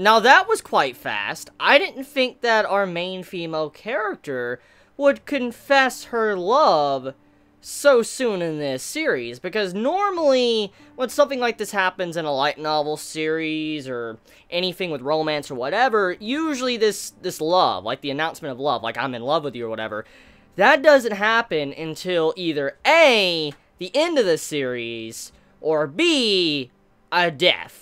Now that was quite fast. I didn't think that our main female character would confess her love so soon in this series, because normally when something like this happens in a light novel series or anything with romance or whatever, usually this love, like the announcement of love, like I'm in love with you or whatever, that doesn't happen until either A, the end of the series, or B, a death.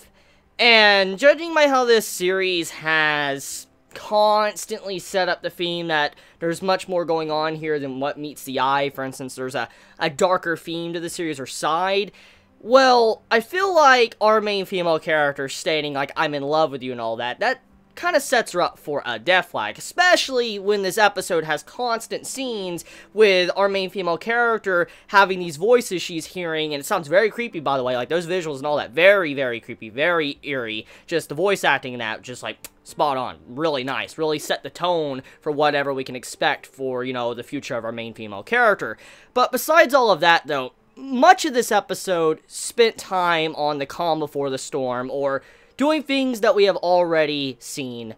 And judging by how this series has constantly set up the theme that there's much more going on here than what meets the eye, for instance, there's a darker theme to the series or side, well, I feel like our main female character stating, like, I'm in love with you and all that, that kind of sets her up for a death flag, especially when this episode has constant scenes with our main female character having these voices she's hearing, and it sounds very creepy, by the way, like, those visuals and all that, very, very creepy, very eerie, just the voice acting in that, just, like, spot on, really nice, really set the tone for whatever we can expect for, you know, the future of our main female character. But besides all of that, though, much of this episode spent time on the calm before the storm, or doing things that we have already seen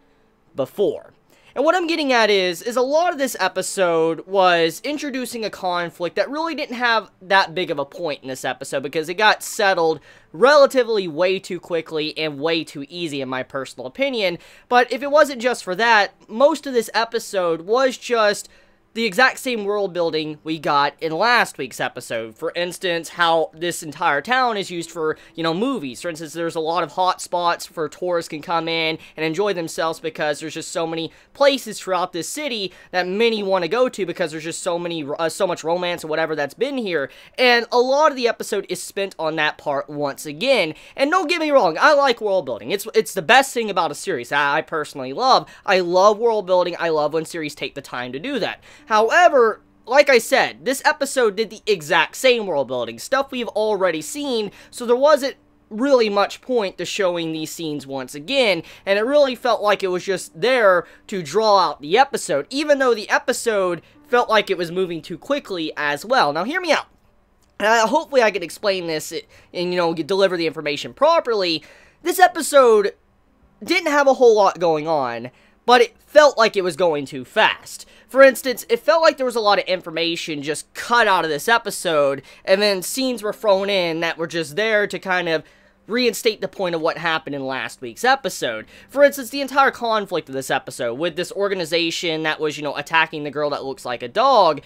before. And what I'm getting at is a lot of this episode was introducing a conflict that really didn't have that big of a point in this episode, because it got settled relatively way too quickly and way too easy in my personal opinion. But if it wasn't just for that, most of this episode was just the exact same world building we got in last week's episode. For instance, how this entire town is used for, you know, movies. For instance, there's a lot of hot spots for tourists can come in and enjoy themselves, because there's just so many places throughout this city that many want to go to, because there's just so much romance or whatever that's been here. And a lot of the episode is spent on that part once again. And don't get me wrong, I like world building. It's the best thing about a series I personally love. I love world building. I love when series take the time to do that. However, like I said, this episode did the exact same world building, stuff we've already seen, so there wasn't really much point to showing these scenes once again, and it really felt like it was just there to draw out the episode, even though the episode felt like it was moving too quickly as well. Now, hear me out. Hopefully I can explain this and, you know, deliver the information properly. This episode didn't have a whole lot going on, but it felt like it was going too fast. For instance, it felt like there was a lot of information just cut out of this episode, and then scenes were thrown in that were just there to kind of reinstate the point of what happened in last week's episode. For instance, the entire conflict of this episode with this organization that was, you know, attacking the girl that looks like a dog.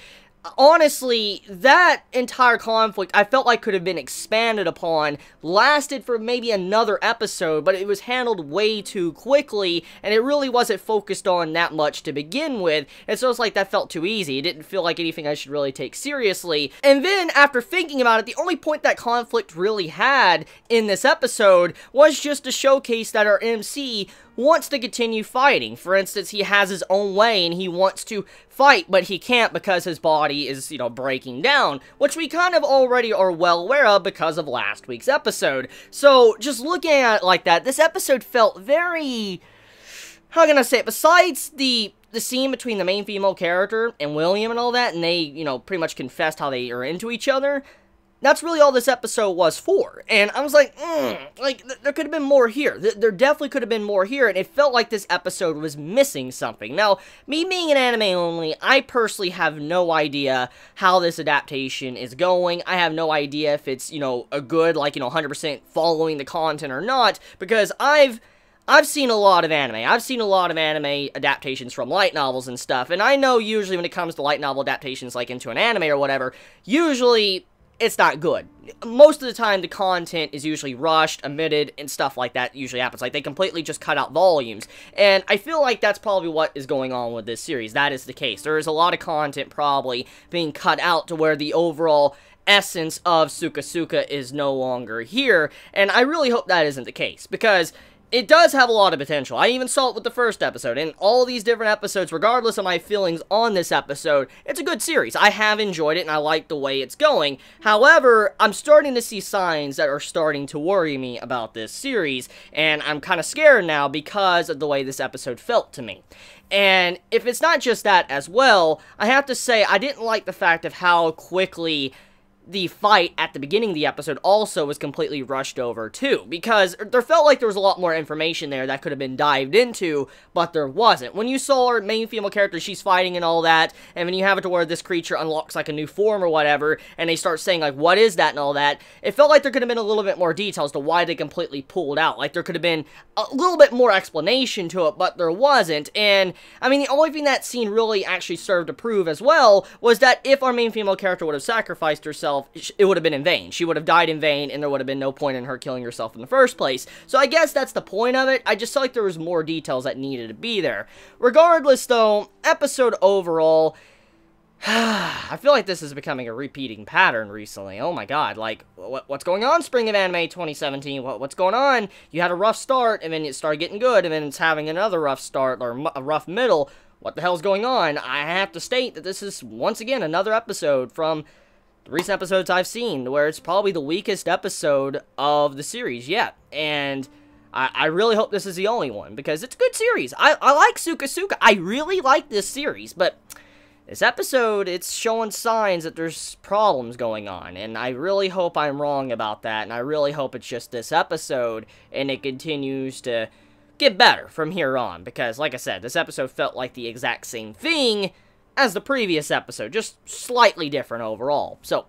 Honestly, that entire conflict, I felt like could have been expanded upon, lasted for maybe another episode, but it was handled way too quickly, and it really wasn't focused on that much to begin with, and so it's like that felt too easy. It didn't feel like anything I should really take seriously. And then, after thinking about it, the only point that conflict really had in this episode was just to showcase that our MC wants to continue fighting. For instance, he has his own way and he wants to fight, but he can't because his body is, you know, breaking down, which we kind of already are well aware of because of last week's episode. So, just looking at it like that, this episode felt very, how can I say it, besides the scene between the main female character and William and all that, and they, you know, pretty much confessed how they are into each other, that's really all this episode was for. And I was like, there could have been more here. There definitely could have been more here, and it felt like this episode was missing something. Now, me being an anime only, I personally have no idea how this adaptation is going. I have no idea if it's, you know, a good, like, you know, 100% following the content or not, because I've seen a lot of anime. I've seen a lot of anime adaptations from light novels and stuff, and I know usually when it comes to light novel adaptations, like into an anime or whatever, usually it's not good. Most of the time, the content is usually rushed, omitted, and stuff like that usually happens. Like, they completely just cut out volumes. And I feel like that's probably what is going on with this series. That is the case. There is a lot of content probably being cut out to where the overall essence of Suka Suka is no longer here. And I really hope that isn't the case, because it does have a lot of potential. I even saw it with the first episode, and all these different episodes, regardless of my feelings on this episode, it's a good series. I have enjoyed it, and I like the way it's going. However, I'm starting to see signs that are starting to worry me about this series, and I'm kind of scared now because of the way this episode felt to me. And if it's not just that as well, I have to say I didn't like the fact of how quickly the fight at the beginning of the episode also was completely rushed over too, because there felt like there was a lot more information there that could have been dived into, but there wasn't. When you saw our main female character, she's fighting and all that, and when you have it to where this creature unlocks like a new form or whatever, and they start saying like, what is that and all that, it felt like there could have been a little bit more detail as to why they completely pulled out. Like there could have been a little bit more explanation to it, but there wasn't. And I mean, the only thing that scene really actually served to prove as well was that if our main female character would have sacrificed herself, it would have been in vain. She would have died in vain, and there would have been no point in her killing herself in the first place. So I guess that's the point of it. I just felt like there was more details that needed to be there. Regardless, though, episode overall, I feel like this is becoming a repeating pattern recently. Oh my god, like, what's going on, Spring of Anime 2017? What's going on? You had a rough start, and then it started getting good, and then it's having another rough start, or a rough middle. What the hell's going on? I have to state that this is, once again, another episode from the recent episodes I've seen, where it's probably the weakest episode of the series yet, and I really hope this is the only one, because it's a good series. I like Suka Suka. I really like this series, but this episode, it's showing signs that there's problems going on, and I really hope I'm wrong about that, and I really hope it's just this episode, and it continues to get better from here on, because, like I said, this episode felt like the exact same thing as the previous episode, just slightly different overall. So,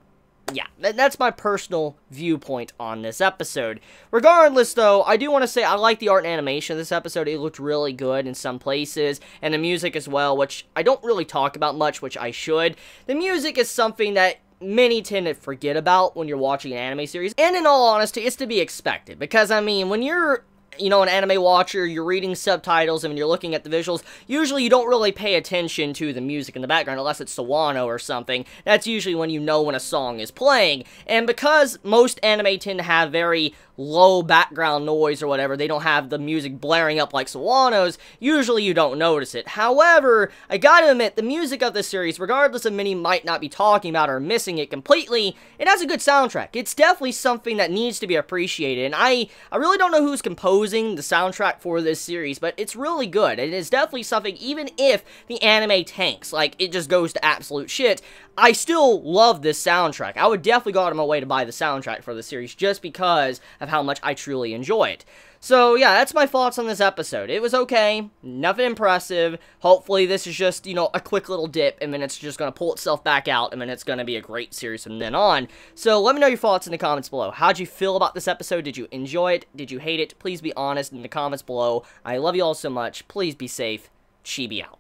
yeah, that's my personal viewpoint on this episode. Regardless, though, I do want to say I like the art and animation of this episode. It looked really good in some places, and the music as well, which I don't really talk about much, which I should. The music is something that many tend to forget about when you're watching an anime series, and in all honesty, it's to be expected, because, I mean, when you're an anime watcher, you're reading subtitles, and when you're looking at the visuals, usually you don't really pay attention to the music in the background, unless it's Sawano or something. That's usually when you know when a song is playing, and because most anime tend to have very low background noise or whatever, they don't have the music blaring up like Sawano's, usually you don't notice it. However, I gotta admit, the music of this series, regardless of many might not be talking about or missing it completely, it has a good soundtrack. It's definitely something that needs to be appreciated, and I really don't know who's composing the soundtrack for this series, but it's really good. It is definitely something, even if the anime tanks, like, it just goes to absolute shit, I still love this soundtrack. I would definitely go out of my way to buy the soundtrack for the series just because of how much I truly enjoy it. So, yeah, that's my thoughts on this episode. It was okay, nothing impressive. Hopefully this is just, a quick little dip, and then it's just going to pull itself back out, and then it's going to be a great series from then on. So, let me know your thoughts in the comments below. How'd you feel about this episode? Did you enjoy it? Did you hate it? Please be honest in the comments below. I love you all so much. Please be safe. Chibi out.